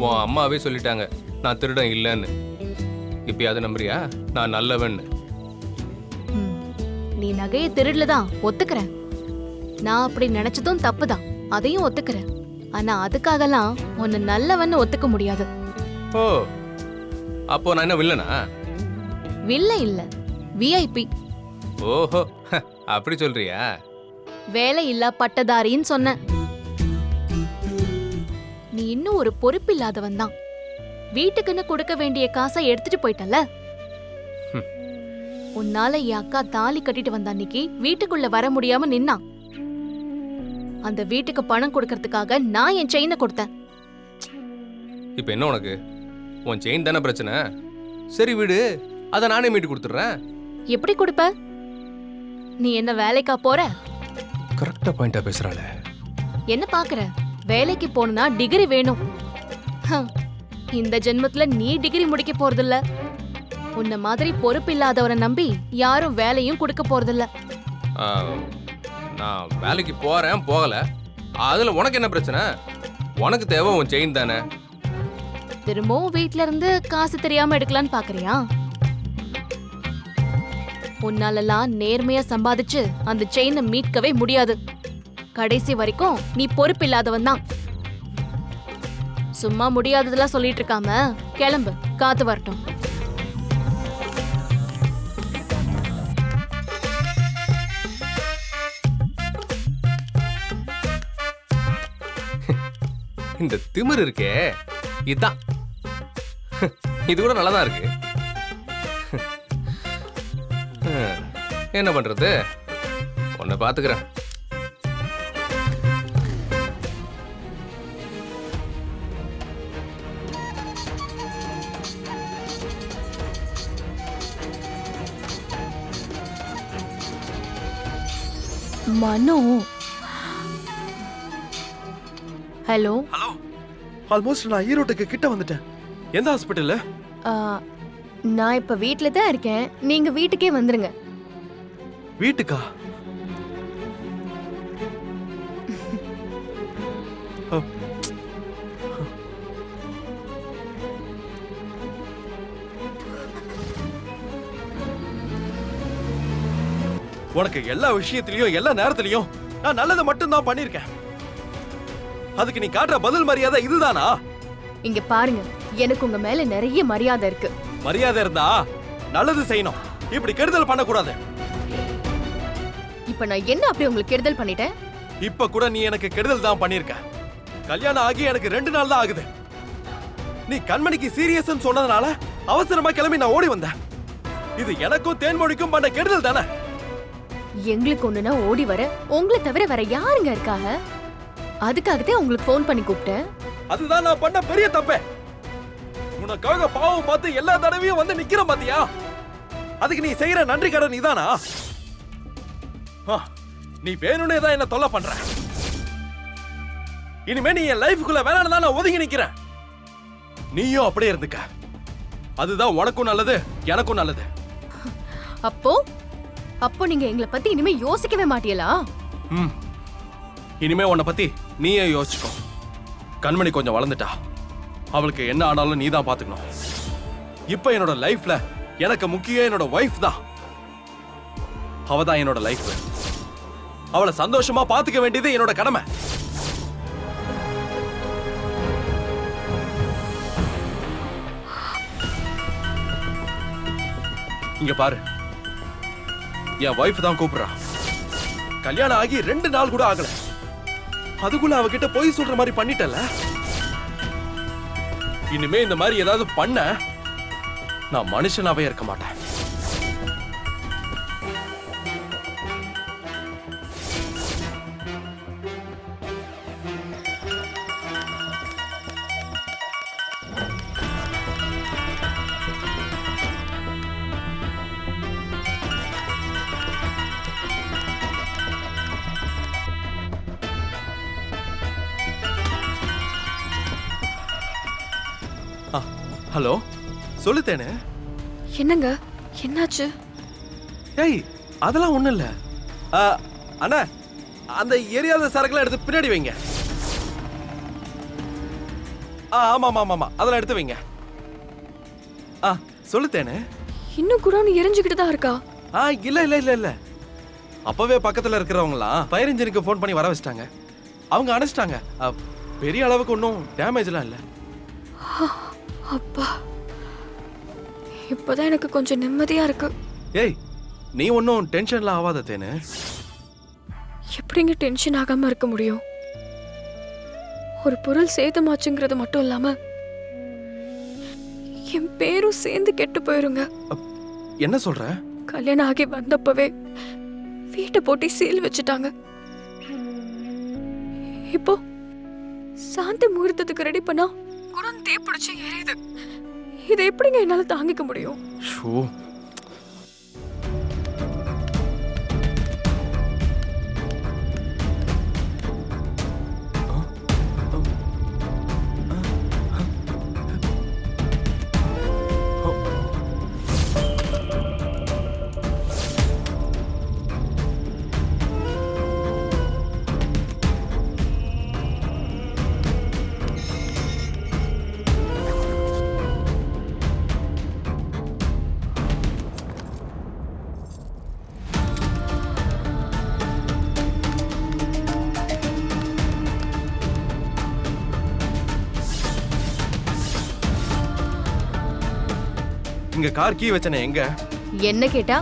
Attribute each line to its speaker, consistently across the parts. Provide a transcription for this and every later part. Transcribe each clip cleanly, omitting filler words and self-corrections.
Speaker 1: உன் அம்மாவே சொல்லிட்டாங்க நான் திருடன் இல்லைன்னு. இப்பயாவது நம்புறியா நான் நல்லவன்னு?
Speaker 2: ம், நீ நகையை திருடலதான் ஒத்துக்கிறேன். நான் அப்படி நினைச்சதும் தப்புதான், அதையும் ஒத்துக்கிறேன். ஆனா அதுக்காகலாம் உன்னை நல்லவன்னு ஒத்துக்க முடியாது.
Speaker 1: ஓ, அப்போ நான் என்ன வில்லனா?
Speaker 2: வில்ல இல்ல, விஐபி.
Speaker 1: ஓஹோ, அப்படி சொல்றியா?
Speaker 2: வேலை இல்ல பட்டதாரின்னு சொன்ன. நீ இன்னும் ஒரு பொறுப்பில்லாதவன் தான். வீட்டுக்குன்னு கொடுக்க வேண்டிய காசை எடுத்துட்டு போயிட்டல. உன்னால என் அக்கா தாலி கட்டிட்டு வந்த அன்னைக்கு வீட்டுக்குள்ள வர முடியாம நின்னான். அந்த வீட்டுக்கு பணம் கொடுக்கறதுக்காக நான் என் செயினை கொடுத்தேன்.
Speaker 1: இப்ப என்ன உனக்கு? உன் செயின் தானே பிரச்சனை. சரி வீடு, அதை நானே மீட்டு கொடுத்துட்றேன்.
Speaker 2: எப்படி கொடுப்ப? நீ என்ன வேலைக்கா போற?
Speaker 1: கரெக்டா பாயிண்டா பேசுறாள.
Speaker 2: என்ன பாக்குற? வேலைக்கு போனா டிகிரி வேணும். ஹம், இந்த ஜென்மத்துல நீ டிகிரி முடிக்க போறதில்ல. உன்ன மாதிரி பொறுப்பில்லாதவரை நம்பி யாரும் வேலையும் கொடுக்க போறதில்ல.
Speaker 1: நான் வேலைக்கு போறேன் போகல, அதுல உனக்கு என்ன பிரச்சனை? உனக்கு தேவை உன் செயின் தானே.
Speaker 2: திரும்பவும் வீட்ல இருந்து காசு தெரியாம எடுக்கலான்னு பாக்குறியா? உன்னாலலாம் நேர்மையா சம்பாதிச்சு அந்த செயினை மீட்கவே முடியாது. கடைசி வரைக்கும் நீ பொறுப்பில்லாதவன் தான். சும்மா முடியாததெல்லாம் சொல்லிட்டு இருக்காம கிளம்பு, காத்து வரட்டும்.
Speaker 1: இந்த திமிரு இருக்கே, இதான். இது கூட நல்லாதான் இருக்கு. என்ன பண்றது, உன்னை பாத்துக்கிறேன்.
Speaker 2: மனோ, ஹலோ.
Speaker 3: ஹலோ, ஆல்மோஸ்ட் நான் ஈரோட்டுக்கு கிட்ட வந்துட்டேன். எந்த ஹாஸ்பிட்டல்ல?
Speaker 2: நான் இப்ப வீட்ல தான் இருக்கேன். நீங்க வீட்டுக்கே வந்துருங்க.
Speaker 3: வீட்டுக்கா? உனக்கு எல்லா விஷயத்திலயும் எல்லா நேரத்திலயும் நான் நல்லதை மட்டும் தான் பண்ணிருக்கேன். அதுக்கு நீ காட்டுற பதில் மரியாதை இதுதானா?
Speaker 2: இங்க பாருங்க, எனக்கு உங்க மேல நிறைய மரியாதை இருக்கு.
Speaker 3: மரியாதை இருந்தா நல்லது செய்யணும், இப்படி கெடுதல் பண்ணக்கூடாது.
Speaker 2: இப்ப நான் என்ன அப்படி உங்களுக்கு கெடுதல் பண்ணிட்டேன்?
Speaker 3: இப்ப கூட நீ எனக்கு கெடுதல் தான் பண்ணிருக்க. கல்யாணம் ஆகி எனக்கு 2 நாள் தான் ஆகுது. நீ கண்மணிக்கு சீரியஸ் சொன்னதுனால அவசரமா கிளம்பி நான் ஓடி வந்தேன். இது எனக்கும் தேன்மொழிக்கும் பண்ண கெடுதல் தானே?
Speaker 2: எங்களுக்கு ஒண்ணுனா ஓடி வர உங்களை தவிர வேற யாருங்க இருக்காங்க? அதுக்காகத்தான் உங்களுக்கு ஃபோன் பண்ணி கூப்பிட்டேன்.
Speaker 3: அதுதான் நான் பண்ண பெரிய தப்பே. உனக்காக பாவம் பார்த்து எல்லா தடவையும் வந்து நிக்கிற பாத்தியா? அதுக்கு நீ செய்யற நன்றி கடன் இதானா? நீ வேணும்னே தான் என்ன தொல்லை பண்ற. இனிமே நீ என் லைஃபுக்குள்ள வேணான்னு தான் நான் ஒதுங்கி நிக்கிறேன். நீயும் அப்படியே இருந்துக்க, அதுதான் உனக்கும் நல்லது எனக்கும் நல்லது.
Speaker 2: அப்போ நீங்க எங்களை பத்தி இனிமே யோசிக்கவே மாட்டீங்களா?
Speaker 3: இனிமே உன்னை பத்தி நீயே யோசிச்சுக்கோ. கண்மணி கொஞ்சம் வளர்ந்துட்டா, அவளுக்கு என்ன ஆனாலும் நீ தான் பாத்துக்கணும். இப்ப என்னோட லைஃப்ல எனக்கு முக்கியம் என்னோட வைஃப் தான். அவ தான் என்னோட லைஃப். அவளை சந்தோஷமா பாத்துக்க வேண்டியது என்னோட கடமை. இங்க பாரு, என் வைஃப் தான் கூப்பிடுறா. கல்யாணம் ஆகி 2 நாள் கூட ஆகல, அதுக்குள்ள அவகிட்ட போய் சொல்ற மாதிரி பண்ணிட்டல. இனிமே இந்த மாதிரி ஏதாவது பண்ண நான் மனுஷனாவே இருக்க மாட்டேன். ஹலோ, சொல்லுத்தேனே.
Speaker 2: என்னங்க, என்னாச்சு?
Speaker 3: ஏய், அதெல்லாம் ஒண்ணும் இல்ல. அண்ணா, அந்த ஏரியாத சரக்குலாம் எடுத்து பின்னாடி வைங்க. ஆமா ஆமா ஆமா அதெல்லாம் எடுத்து வைங்க. சொல்லுத்தேனே.
Speaker 4: இன்னும் குடோன் எரிஞ்சுக்கிட்டு தான் இருக்கா?
Speaker 3: இல்ல இல்ல இல்ல இல்ல அப்பவே பக்கத்துல இருக்கிறவங்களாம் ஃபயர் இன்ஜினுக்கு ஃபோன் பண்ணி வர வச்சிட்டாங்க. அவங்க அணைச்சிட்டாங்க. பெரிய அளவுக்கு ஒன்றும் டேமேஜ்லாம் இல்லை.
Speaker 4: அப்பா, இப்போதான் எனக்கு கொஞ்சம் நிம்மதியா இருக்கு.
Speaker 3: ஏய், நீ ஒன்றும் டென்ஷன்லாம் ஆகாத தேனு.
Speaker 4: எப்படிங்க டென்ஷன் ஆகாம இருக்க முடியும்? ஒரு பொருள் சேதமாச்சுங்கிறது மட்டும் இல்லாம என் பேரும் சேர்ந்து கெட்டு போயிருங்க.
Speaker 3: என்ன சொல்ற?
Speaker 4: கல்யாணம் ஆகி வந்தப்பவே வீட்டை போட்டு சீல் வச்சுட்டாங்க. இப்போ சாந்தி முகூர்த்தத்துக்கு ரெடி பண்ணா குடம் தீப்பிடிச்சு எரியுது. இதை எப்படிங்க என்னால தாங்கிக்க முடியும்?
Speaker 3: இங்க கார் கீ வச்சனே எங்க?
Speaker 2: என்ன கேட்டா?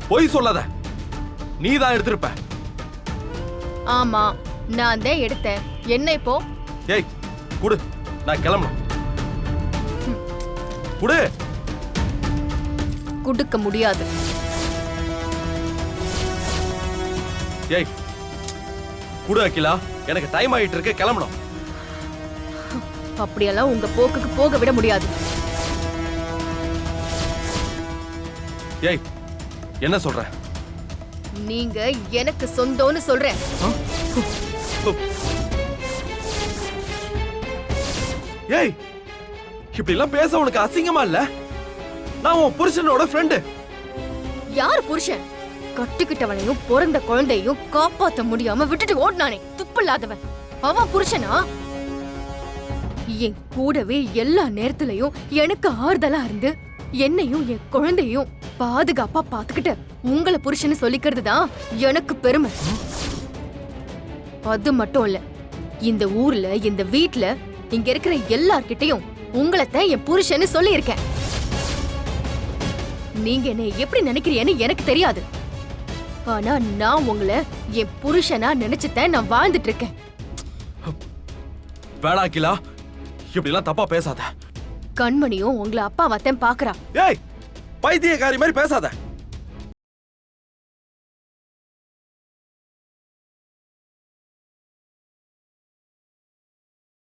Speaker 3: போய் சொல்லாத, நீ தான் எடுத்திருப்ப.
Speaker 2: ஆமா, நான் தான் எடுத்தேன். என்ன இப்போ?
Speaker 3: ஏய் குடு, நான் கிளம்பணும். குடு.
Speaker 2: குடுக்க முடியாது.
Speaker 3: ஏய் குடு அகிலா, எனக்கு டைம் ஆயிட்டு இருக்கு, கிளம்பணும்.
Speaker 2: அப்படியெல்லாம் உங்க போக்குக்கு போக விட முடியாது.
Speaker 3: ஏய் என்ன சொல்ற?
Speaker 2: நீங்க எனக்கு சொந்தம்னு சொல்றேன்.
Speaker 3: ஏய் இப்படி எல்லாம் பேச உனக்கு அசிங்கமா இல்ல? நான் உன் புருஷனோட ஃப்ரெண்டு.
Speaker 2: யார் புருஷன்? கட்டிக்கிட்டவனையும் பிறந்த குழந்தையும் காப்பாத்த முடியாம விட்டுட்டு ஓடினானே துப்பில்லாதவன், அவன் புருஷனா? என் கூடவே எல்லா நேரத்திலையும் எனக்கு ஆறுதலா இருந்து என்னையும் என் குழந்தையும் பாதுகாப்பா பாத்துக்கிட்டு உங்களை புருஷன்னு சொல்லிக்கிறது தான் எனக்கு பெருமை. அது மட்டும் இல்ல, இந்த ஊர்ல இந்த வீட்ல இங்க இருக்கிற எல்லார்கிட்டையும் உங்களைத்தான் என் புருஷன்னு சொல்லி இருக்கேன். நீங்க என்ன எப்படி நினைக்கிறீன்னு எனக்கு தெரியாது. ஆனா நான் உங்களை என் புருஷனா நினைச்சுதான் நான் வாழ்ந்துட்டு இருக்கேன்.
Speaker 3: வேணா அகிலா, இப்படி எல்லாம் தப்பா பேசாத.
Speaker 2: கண்மணியும் உங்களை அப்பாவாத்தான் பாக்குறா.
Speaker 3: ஏய் பைத்தியக்காரி மாதிரி பேசாத.